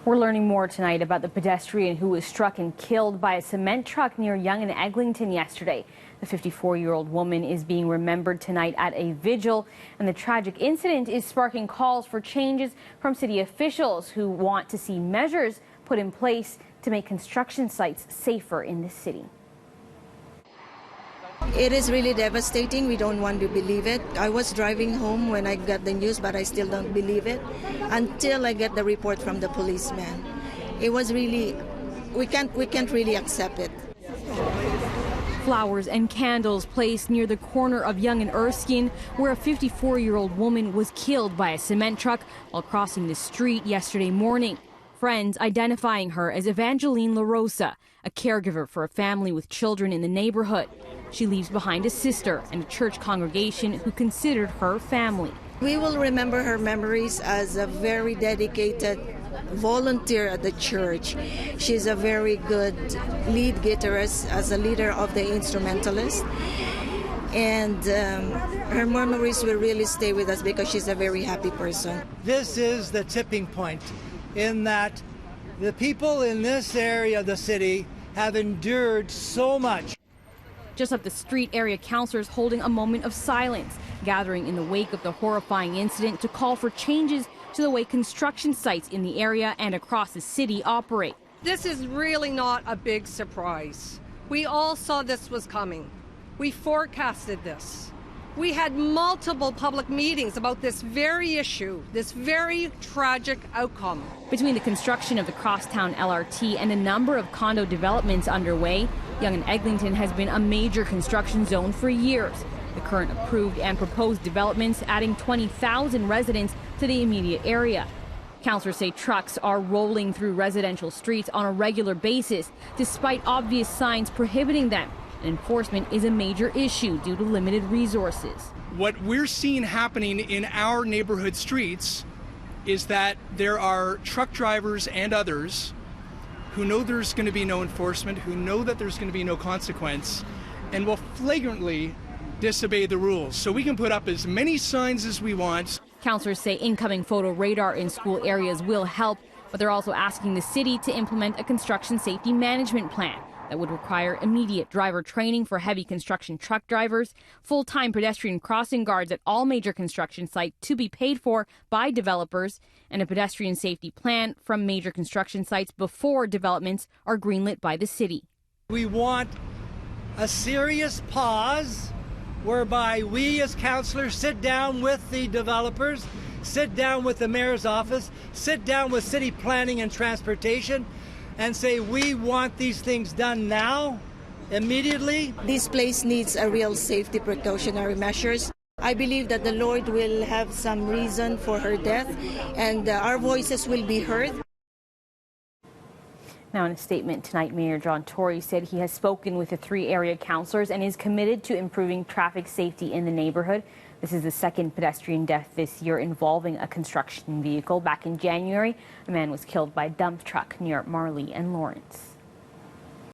We're learning more tonight about the pedestrian who was struck and killed by a cement truck near Yonge and Eglinton yesterday. The 54-year-old woman is being remembered tonight at a vigil, and the tragic incident is sparking calls for changes from city officials who want to see measures put in place to make construction sites safer in the city. It is really devastating. We don't want to believe it. I was driving home when I got the news, but I still don't believe it until I get the report from the policeman. It was really, we can't really accept it. Flowers and candles placed near the corner of Yonge and Erskine, where a 54-year-old woman was killed by a cement truck while crossing the street yesterday morning. Friends identifying her as Evangeline LaRosa, a caregiver for a family with children in the neighborhood. She leaves behind a sister and a church congregation who considered her family. We will remember her memories as a very dedicated volunteer at the church. She's a very good lead guitarist as a leader of the instrumentalist. And her memories will really stay with us because she's a very happy person. This is the tipping point in that the people in this area of the city have endured so much. Just up the street, area councillors holding a moment of silence, gathering in the wake of the horrifying incident to call for changes to the way construction sites in the area and across the city operate. This is really not a big surprise. We all saw this was coming. We forecasted this. We had multiple public meetings about this very issue, this very tragic outcome. Between the construction of the Crosstown LRT and a number of condo developments underway, Yonge and Eglinton has been a major construction zone for years. The current approved and proposed developments adding 20,000 residents to the immediate area. Councillors say trucks are rolling through residential streets on a regular basis, despite obvious signs prohibiting them. Enforcement is a major issue due to limited resources. What we're seeing happening in our neighborhood streets is that there are truck drivers and others who know there's going to be no enforcement, who know that there's going to be no consequence, and will flagrantly disobey the rules. So we can put up as many signs as we want. Councillors say incoming photo radar in school areas will help, but they're also asking the city to implement a construction safety management plan that would require immediate driver training for heavy construction truck drivers, full-time pedestrian crossing guards at all major construction sites to be paid for by developers, and a pedestrian safety plan from major construction sites before developments are greenlit by the city. We want a serious pause whereby we as councillors sit down with the developers, sit down with the mayor's office, sit down with city planning and transportation, and say we want these things done now, immediately. This place needs a real safety precautionary measures. I believe that the Lord will have some reason for her death, and our voices will be heard. Now, in a statement tonight, Mayor John Tory said he has spoken with the 3 area councillors and is committed to improving traffic safety in the neighborhood. This is the second pedestrian death this year involving a construction vehicle. Back in January, a man was killed by a dump truck near Marley and Lawrence.